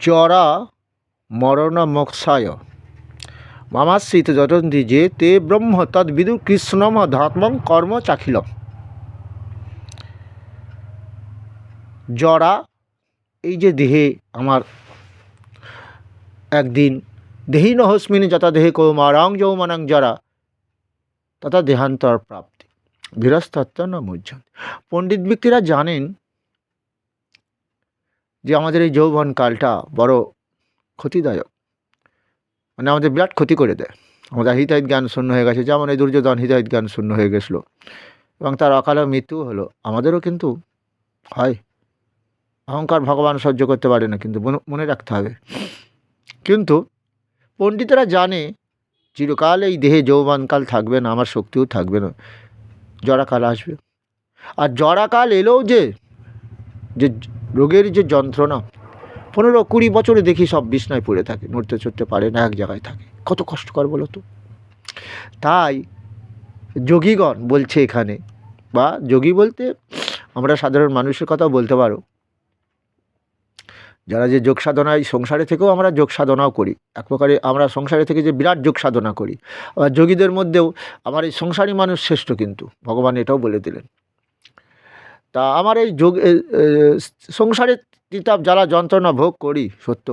জরা মরণ মোক্ষায় মামাশ্রিত যতন্তি যে তে ব্রহ্ম তদ্বিদু কৃষ্ণম ধর্মং কর্ম চাখিল। জরা, এই যে দেহে আমার একদিন দেহি নহস্মিনী যথা দেহে কৌমারং যৌমানং জরা তথা দেহান্তর প্রাপ্তি ধীরস্তত্ব ন মুহ্যন্তি। পণ্ডিত ব্যক্তিরা জানেন যে আমাদের এই যৌবনকালটা বড় ক্ষতিদায়ক, মানে আমাদের বিরাট ক্ষতি করে দেয়। আমাদের হিতাহিত জ্ঞান শূন্য হয়ে গেছে, যেমন এই দুর্যোধন হিতাহিত জ্ঞান শূন্য হয়ে গেছিলো এবং তার অকালে মৃত্যু হলো। আমাদেরও কিন্তু হয়, অহংকার ভগবান সহ্য করতে পারে না, কিন্তু মনে রাখতে হবে। কিন্তু পণ্ডিতেরা জানে চিরকাল এই দেহে যৌবনকাল থাকবে না, আমার শক্তিও থাকবে না, জরাকাল আসবে। আর জরাকাল এলেও যে রোগের যে যন্ত্রণা, 15-20 বছরে দেখি সব বিছনায় পড়ে থাকে, নড়তে চড়তে পারে না, এক জায়গায় থাকে। কত কষ্টকর বলো তো। তাই যোগীগণ বলছে এখানে, বা যোগী বলতে আমরা সাধারণ মানুষের কথাও বলতে পারো, যারা যে যোগ সাধনায় সংসারে থেকেও আমরা যোগ সাধনাও করি, এক প্রকারে আমরা সংসারে থেকে যে বিরাট যোগ সাধনা করি। আবার যোগীদের মধ্যেও আমার এই সংসারী মানুষ শ্রেষ্ঠ, কিন্তু ভগবান এটাও বলে দিলেন। তা আমার এই যোগ সংসারের তিতাব যারা যন্ত্রণা ভোগ করি সত্য,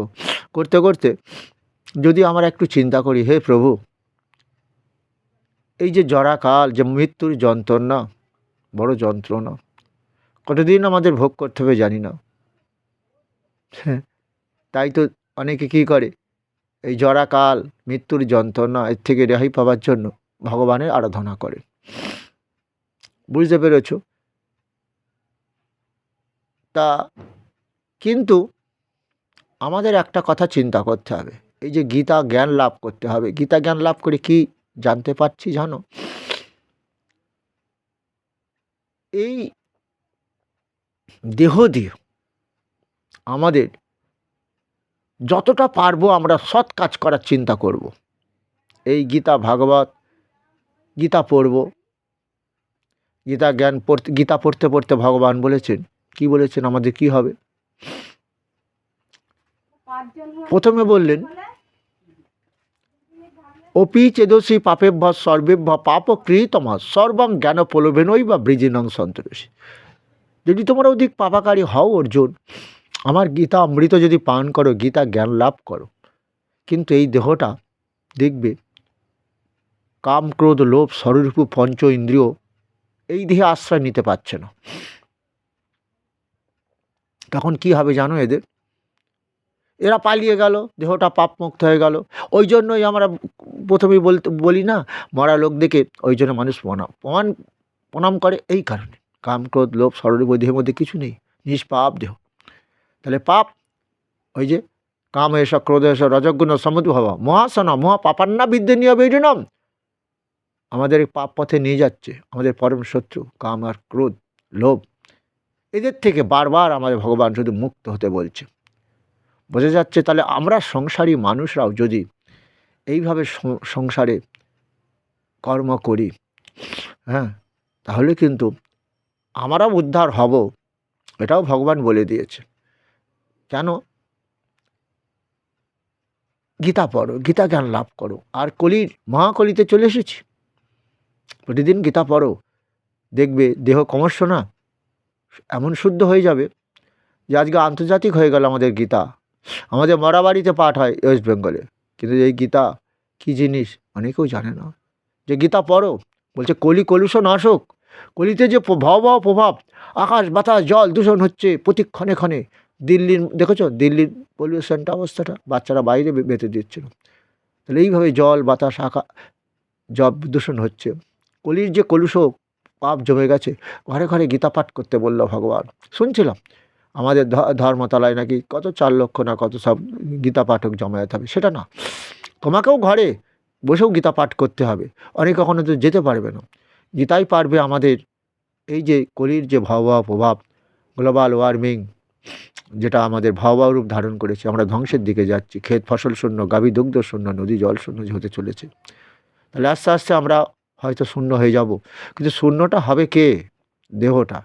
করতে করতে যদি আমরা একটু চিন্তা করি, হে প্রভু, এই যে জরাকাল, যে মৃত্যুর যন্ত্রণা, বড় যন্ত্রণা, কতদিন আমাদের ভোগ করতে হবে জানি না। তাই তো অনেকে কী করে, এই জরাকাল মৃত্যুর যন্ত্রণা, এর থেকে রেহাই পাওয়ার জন্য ভগবানের আরাধনা করে। বুঝতে পেরেছ? তা কিন্তু আমাদের একটা কথা চিন্তা করতে হবে, এই যে গীতা জ্ঞান লাভ করতে হবে, গীতা জ্ঞান লাভ করে কি জানতে পারছি জানো? এই দেহ দিয়ে আমাদের যতটা পারবো আমরা সৎ কাজ করার চিন্তা করব। এই গীতা ভাগবত, গীতা পড়ব, গীতা জ্ঞান পড়তে, গীতা পড়তে পড়তে ভগবান বলেছেন, কি বলেছেন আমাদের কি হবে? প্রথমে বললেন, অপি চেদসী পাপেভ্য সর্বেভ্য পাপকৃতম সর্বং জ্ঞান প্রলোভেনই বা বৃজিনং সন্তোষী। যদি তোমরা অধিক পাপাকারী হও অর্জুন, আমার গীতা অমৃত যদি পান করো, গীতা জ্ঞান লাভ করো, কিন্তু এই দেহটা দেখবে কাম ক্রোধ লোভ স্বরূপ পঞ্চ ইন্দ্রিয় এই দেহে আশ্রয় নিতে পারছে না। তখন কি হবে জানো? এরা পালিয়ে গেল, দেহটা পাপমুক্ত হয়ে গেল। ওই জন্যই আমরা প্রথমেই বলি না, মরা লোক দেখে ওই জন্য মানুষ প্রণাম করে, এই কারণে কাম ক্রোধ লোভ স্বরূপ ওই দেহের মধ্যে কিছু নেই, নিষ্পাপ দেহ। তাহলে পাপ, ওই যে কাম এসব ক্রোধ এসব রজগুণ সমুদ্ভব মহাসনা মহা পাপান্না বিদ্যনীয় বীর্যনম, আমাদের পাপ পথে নিয়ে যাচ্ছে। আমাদের পরম শত্রু কাম আর ক্রোধ লোভ, এদের থেকে বারবার আমাদের ভগবান শুধু মুক্ত হতে বলছে। বোঝা যাচ্ছে? তাহলে আমরা সংসারী মানুষরাও যদি এইভাবে সংসারে কর্ম করি, হ্যাঁ, তাহলে কিন্তু আমরাও উদ্ধার হব, এটাও ভগবান বলে দিয়েছে। কেন? গীতা পড়ো, গীতা জ্ঞান লাভ করো। আর কলির মহাকলিতে চলে এসেছি, প্রতিদিন গীতা পড়ো, দেখবে দেহ ক্রমশ না এমন শুদ্ধ হয়ে যাবে যে আজকে আন্তর্জাতিক হয়ে গেল আমাদের গীতা। আমাদের মরাবাড়িতে পাঠ হয় ওয়েস্ট বেঙ্গলে, কিন্তু এই গীতা কী জিনিস অনেকেও জানে না। যে গীতা পড়ো, বলছে কলি কলুষ নাশক, কলিতে যে ভয়াবহ প্রভাব, আকাশ বাতাস জল দূষণ হচ্ছে প্রতি ক্ষণে ক্ষণে। দিল্লির দেখেছো, দিল্লির পলিউশনটা অবস্থাটা, বাচ্চারা বাইরে বেঁধে দিচ্ছিল। তাহলে এইভাবে জল বাতাস জল দূষণ হচ্ছে, কলির যে কলুষ পাপ জমে গেছে। ঘরে ঘরে গীতা পাঠ করতে বলল ভগবান। শুনছিলাম আমাদের ধর্মতলায় নাকি কত 4 লক্ষ না কত সব গীতা পাঠক জমায়েত হবে। সেটা না, তোমাকেও ঘরে বসেও গীতা পাঠ করতে হবে। অনেক কখনো তো যেতে পারবে না, গীতাই পারবে আমাদের এই যে কলির যে ভয়াবহ প্রভাব, গ্লোবাল ওয়ার্মিং যেটা আমাদের ভয়াবহ রূপ ধারণ করেছে, আমরা ধ্বংসের দিকে যাচ্ছি, ক্ষেত ফসল শূন্য, গাভী দুগ্ধ শূন্য, নদী জল শূন্য হতে চলেছে। তাহলে আস্তে আস্তে আমরা হয়তো শূন্য হয়ে যাব, কিন্তু শূন্যটা হবে কে? দেহটা।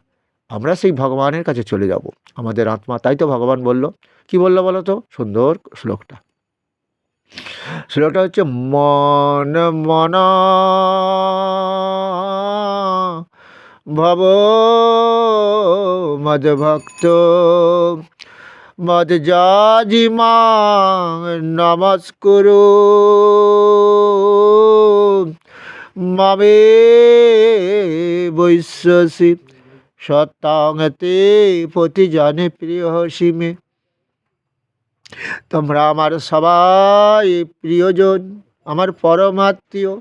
আমরা সেই ভগবানের কাছে চলে যাব, আমাদের আত্মা। তাই তো ভগবান বলল, কি বললো বলো তো, সুন্দর শ্লোকটা। শ্লোকটা হচ্ছে মন মন ভব মদ ভক্ত মদ যাজিমা নমস্কুরু মামে বৈশ্যসি সত্যাংতে পতি জানে প্রিয় সীমে। তোমরা আমার সবাই প্রিয়জন, আমার পরমাত্মীয়,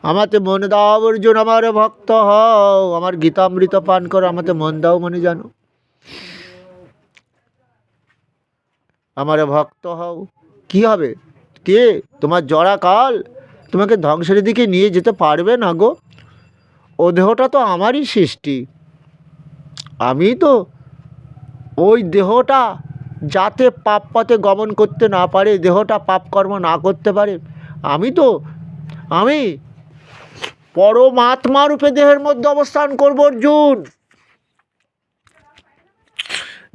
আমাতে মন দাও অর্জুন, আমার ভক্ত হও, আমার গীতামৃত পান করো, আমাতে মন দাও মনে জানো, আমার ভক্ত হও। কি হবে? কে? তোমার জরা কাল তোমাকে ধ্বংসের দিকে নিয়ে যেতে পারবে না গো। ও দেহটা তো আমারই সৃষ্টি, আমি তো ওই দেহটা যাতে পাপ পথে গমন করতে না পারে, দেহটা পাপ কর্ম না করতে পারে, আমি পরমাত্মা রূপে দেহের মধ্যে অবস্থান করব অর্জুন।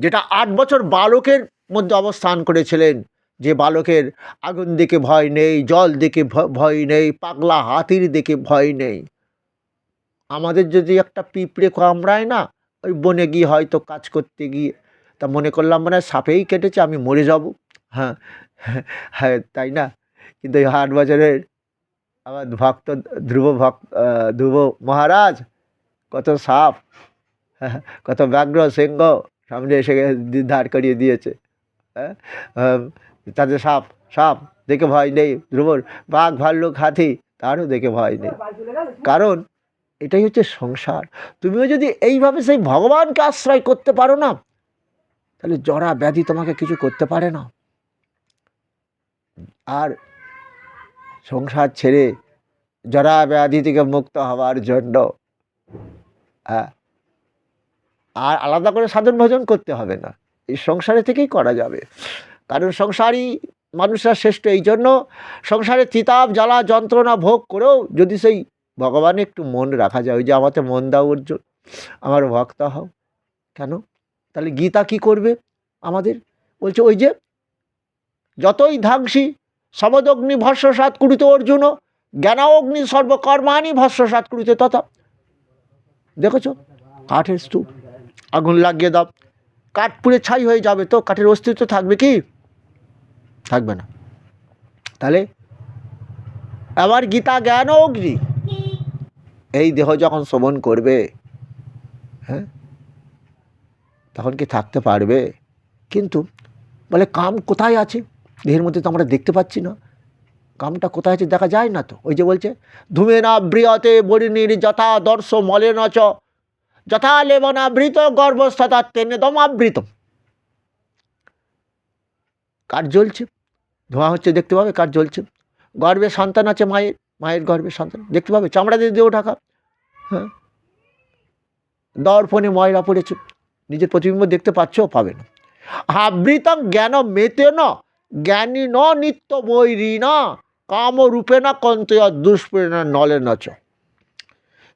যেটা 8 বছর বালকের মধ্যে অবস্থান করেছিলেন, যে বালকের আগুন দেখে ভয় নেই, জল দেখে ভয় নেই, পাগলা হাতির দেখে ভয় নেই। আমাদের যদি একটা পিঁপড়ে কামড়ায় না, ওই বনে গিয়ে হয়তো কাজ করতে গিয়ে তা মনে করলাম মানে সাপেই কেটেছে, আমি মরে যাব। হ্যাঁ, হ্যাঁ, তাই না? কিন্তু এই 8 বছরের আমার ভক্ত ধ্রুব মহারাজ, কত সাপ, কত ব্যাঘ্র সিংহ সামনে এসে দাঁড় করিয়ে দিয়েছে। হ্যাঁ, তাদের সাপ সাপ দেখে ভয় নেই, ধ্রুবর বাঘ ভাল্লুক হাতি তারও দেখে ভয় নেই। কারণ এটাই হচ্ছে সংসার। তুমিও যদি এইভাবে সেই ভগবানকে আশ্রয় করতে পারো না, তাহলে জরা ব্যাধি তোমাকে কিছু করতে পারে না। আর সংসার ছেড়ে জরা ব্যাধি থেকে মুক্ত হওয়ার জন্য আর আলাদা করে সাধন ভজন করতে হবে না, এই সংসারে থেকেই করা যাবে। কারণ সংসারী মানুষরা শ্রেষ্ঠ এই জন্য, সংসারে তিতাব জ্বালা যন্ত্রণা ভোগ করেও যদি সেই ভগবানে একটু মন রাখা যায়, ওই যে আমাতে মন দাও অর্জুন, আমার ভক্ত হও। কেন? তাহলে গীতা কি করবে আমাদের? বলছে ওই যে যতই ধাংসী সমদগ্নি ভস্মসাৎ কুরুতে অর্জুন, জ্ঞানাগ্নি সর্বকর্মাণি ভস্মসাৎ কুরুতে তথা। দেখেছ, কাঠের স্তূপ আগুন লাগিয়ে দাও, কাঠ পুড়ে ছাই হয়ে যাবে, তো কাঠের অস্তিত্ব থাকবে কি? থাকবে না। তাহলে আবার গীতা জ্ঞান অগ্নি, এই দেহ যখন শ্রবণ করবে, হ্যাঁ, তখন কি থাকতে পারবে? কিন্তু বলে কাম কোথায় আছে? দেহের মধ্যে তো আমরা দেখতে পাচ্ছি না, কামটা কোথায় আছে দেখা যায় না তো। ওই যে বলছে ধূমে না বৃহতে বরিণীর যথা দর্শ মলে নচ যথা লেবনাবৃত গর্ভস্থতা তেনে দমাবৃত। কাঠ জ্বলছে, ধোঁয়া হচ্ছে, দেখতে পাবে কাঠ জ্বলছে। গর্ভে সন্তান আছে, মায়ের গর্ভে সন্তান দেখতে পাবে, চামড়া দিয়ে দেহ ঢাকা। হ্যাঁ, দর্পণে ময়লা পড়েছে, নিজের প্রতিবিম্ব দেখতে পাচ্ছ? পাবে না। আবৃতং জ্ঞান মেতে ন জ্ঞানী ন নিত্য বৈরী না কামরূপে না কন্তয়া দুষ্প্রেরণা নলে নচ।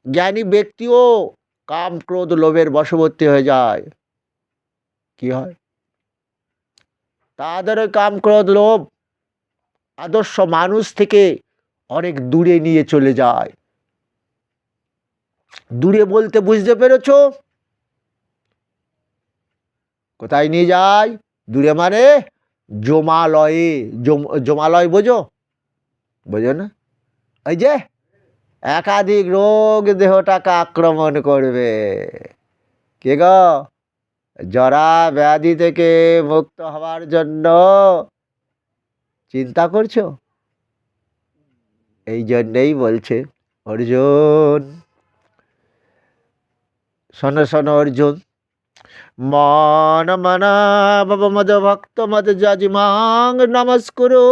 জ্ঞানী ব্যক্তিও কাম ক্রোধ লোভের বশবর্তী হয়ে যায়। কি হয়? তাদের কাম ক্রোধ লোভ আদর্শ মানুষ থেকে অনেক দূরে নিয়ে চলে যায়। দূরে বলতে বুঝতে পেরেছ? কোথায় নিয়ে যায়? দূরে মানে জমালয়ে। জমালয় বোঝো? বোঝো না? ওই যে একাধিক রোগ দেহটাকে আক্রমণ করবে। কে গো? জরা ব্যাধি থেকে মুক্ত হওয়ার জন্য চিন্তা করছো? এই জন্যেই বলছে অর্জুন, শোনো শোনো অর্জুন, মন মনা বাব মদ ভক্ত মদ যাজিমাং নমস্কুরু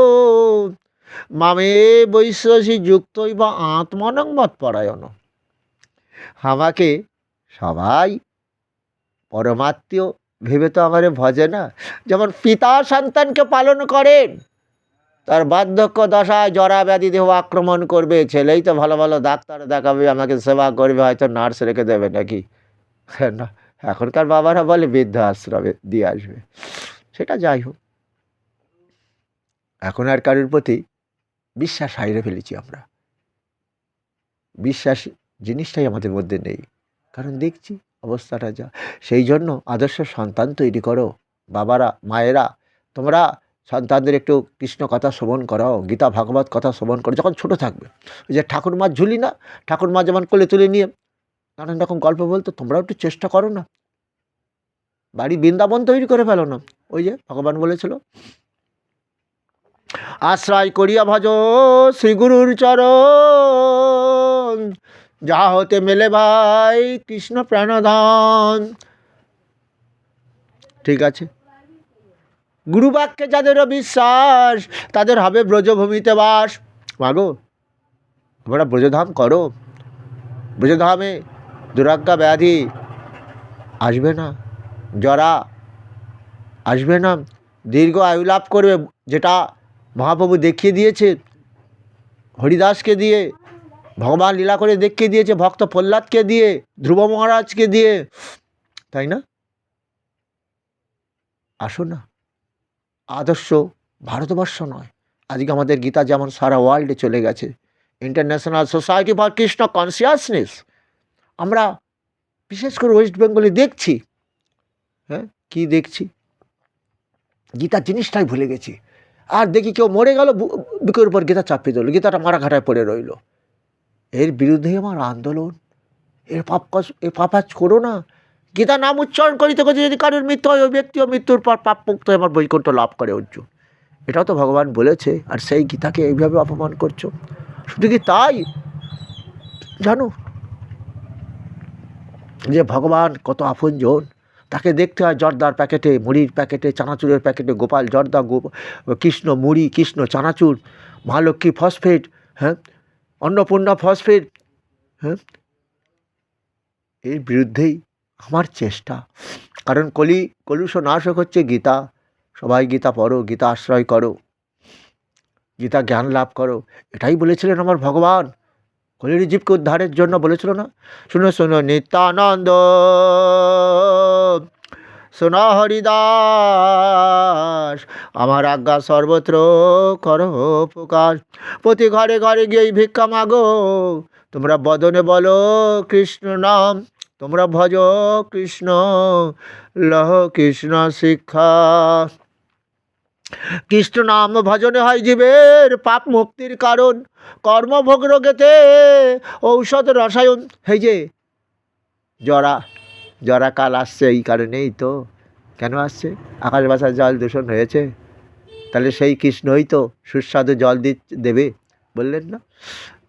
মামে বৈশ্যসি যুক্তই বা আত্মনং মত পরায়ণ। আমাকে সবাই পরমাত্মীয় ভেবে তো আমারে ভজে না। যেমন পিতা সন্তানকে পালন করেন, তার বার্ধক্য দশায় জরা ব্যাধি দেহ আক্রমণ করবে, ছেলেই তো ভালো ভালো ডাক্তার দেখাবে, আমাকে সেবা করবে, হয়তো নার্স রেখে দেবে নাকি, হ্যাঁ, না, এখনকার বাবারা বলে বৃদ্ধ আশ্রমে দিয়ে আসবে। সেটা যাই হোক, এখন আর কারোর প্রতি বিশ্বাস হারিয়ে ফেলেছি আমরা। বিশ্বাস জিনিসটাই আমাদের মধ্যে নেই, কারণ দেখছি অবস্থাটা যা। সেই জন্য আদর্শ সন্তান তৈরি করো। বাবারা, মায়েরা, তোমরা সন্তানদের একটু কৃষ্ণ কথা শ্রবণ করাও, গীতা ভাগবত কথা শ্রবণ করো যখন ছোট থাকবে। ওই যে ঠাকুরমার ঝুলি না, ঠাকুরমা যেমন কোলে তুলে নিয়ে নানান রকম গল্প বলতো, তোমরাও একটু চেষ্টা করো না, বাড়ি বৃন্দাবন তৈরি করে ফেলো না। ওই যে ভগবান বলেছিল, আশ্রয় করিয়া ভজ শ্রীগুরুর চরণ, যা হতে মেলে ভাই কৃষ্ণ প্রাণদান। ঠিক আছে, গুরুবাক্যে যাদেরও বিশ্বাস, তাদের হবে ব্রজভূমিতে বাস। মাগো, তোমরা ব্রজধাম করো, ব্রজধামে দুরাজ্ঞা ব্যাধি আসবে না, জরা আসবে না, দীর্ঘ আয়ু লাভ করবে, যেটা মহাপ্রভু দেখিয়ে দিয়েছে হরিদাসকে দিয়ে, ভগবান লীলা করে দেখিয়ে দিয়েছে ভক্ত প্রহ্লাদকে দিয়ে, ধ্রুব মহারাজকে দিয়ে, তাই না? আসো না, আদর্শ ভারতবর্ষ নয়, আজকে আমাদের গীতা যেমন সারা ওয়ার্ল্ডে চলে গেছে, international society for Krishna consciousness, আমরা বিশেষ করে ওয়েস্ট বেঙ্গলে দেখছি। হ্যাঁ, কি দেখছি, গীতার জিনিসটাই ভুলে গেছি। আর দেখি কেউ মরে গেল, বুকের উপর গীতা চাপিয়ে দিল, গীতাটা মারা ঘাটায় পড়ে রইল। এর বিরুদ্ধে আমার আন্দোলন। এর পাপ কাজ করো না। গীতা নাম উচ্চারণ করিতে করিতে যদি কারোর মৃত্যু হয়, ওই ব্যক্তিও মৃত্যুর পর পাপ মুক্ত হয়ে আমার বৈকুণ্ঠ লাভ করে অর্জুন। এটাও তো ভগবান বলেছে, আর সেই গীতাকে এইভাবে অপমান করছো। শুধু কি তাই, জানো যে ভগবান কত আপনজন, তাকে দেখতে হয় জর্দার প্যাকেটে, মুড়ির প্যাকেটে, চানাচুরের প্যাকেটে, গোপাল জর্দা, কৃষ্ণ মুড়ি, কৃষ্ণ চানাচুর, মা লক্ষ্মী ফসফেট, হ্যাঁ, অন্নপূর্ণা ফসফেট। হ্যাঁ, এর বিরুদ্ধেই আমার চেষ্টা, কারণ কলুষ নাশক হচ্ছে গীতা। সবাই গীতা পড়ো, গীতা আশ্রয় করো, গীতা জ্ঞান লাভ করো, এটাই বলেছিলেন আমার ভগবান। কলির জীবকে উদ্ধারের জন্য বলেছিল না, শুনো শুনো নিত্যানন্দ, শোনো হরিদাস, আমার আজ্ঞা সর্বত্র করো প্রকাশ, প্রতি ঘরে ঘরে গিয়ে ভিক্ষা মাগো, তোমরা বদনে বলো কৃষ্ণ নাম, তোমরা ভজ কৃষ্ণ, লহ কৃষ্ণ শিক্ষা। কৃষ্ণ নাম ভজনে হয় জীবের পাপ মুক্তির কারণ, কর্মভোগ রোগেতে ঔষধ রসায়ন। এই যে জরা কাল আসছে, এই কারণেই তো। কেন আসছে? আকাশ বাসার জল দূষণ হয়েছে, তাহলে সেই কৃষ্ণই তো সুস্বাদু জল দেবে, বললেন না?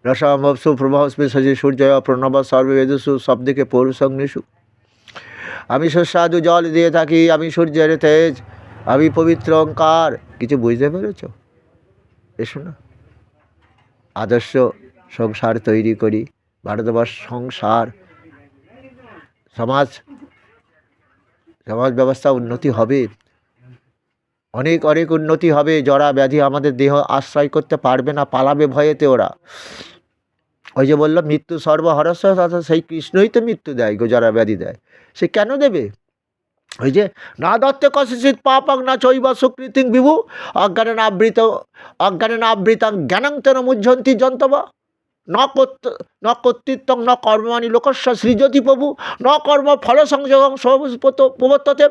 রসমভ সুপ্রভাস্মে সজি সূর্যয় প্রণব সর্ববেদসু, সব দিকে পৌরুষগ্নিষু। আমি সুস্বাদু জল দিয়ে থাকি, আমি সূর্যের তেজ, আমি পবিত্র ওঙ্কার। কিছু বুঝতে পেরেছ? এসো না, আদর্শ সংসার তৈরি করি। ভারতবর্ষ সংসার, সমাজ ব্যবস্থা উন্নতি হবে, অনেক অনেক উন্নতি হবে। জরা ব্যাধি আমাদের দেহ আশ্রয় করতে পারবে না, পালাবে ভয়েতে ওরা। ওই যে বললো মৃত্যু সর্বহরস্য, অর্থাৎ সেই কৃষ্ণই তো মৃত্যু দেয় গো, জরা ব্যাধি দেয়। সে কেন দেবে? ওই যে না দত্তে কশিত পাপং না চৈব সুকৃতিং বিভু, অজ্ঞানে না আবৃতং জ্ঞানং তেন মুহ্যন্তি জন্তবা, ন কর্তৃত্বং ন কর্মাণি লোকস্য সৃজতি প্রভু, ন কর্ম ফল সংযোগং প্রবর্ততে।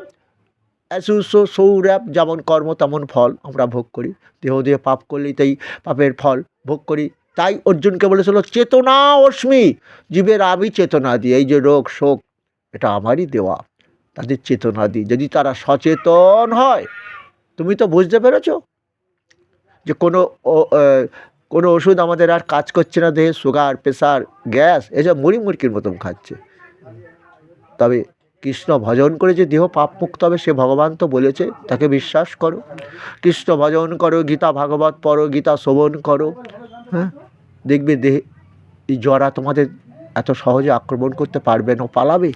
সৌরভ, যেমন কর্ম তেমন ফল আমরা ভোগ করি, দেহ দিয়ে পাপ করলেই তাই পাপের ফল ভোগ করি। তাই অর্জুনকে বলেছিল চেতনা অস্মি, জীবের আমি চেতনা দিই, এই যে রোগ শোক এটা আমারই দেওয়া, তাদের চেতনা দিই। যদি তারা সচেতন হয়, তুমি তো বুঝতে পেরেছ যে কোনো ওষুধ আমাদের আর কাজ করছে না দেহে, সুগার, প্রেশার, গ্যাস এসব মুড়ির মতন খাচ্ছে। তবে কৃষ্ণ ভজন করে যে দেহ পাপ মুক্ত হবে, সে ভগবান তো বলেছে, তাকে বিশ্বাস করো, কৃষ্ণ ভজন করো, গীতা ভাগবত পড়ো, গীতা শ্রবণ করো। হ্যাঁ, দেখবে দেহে এই জরা তোমাদের এত সহজে আক্রমণ করতে পারবে না, পালাবে।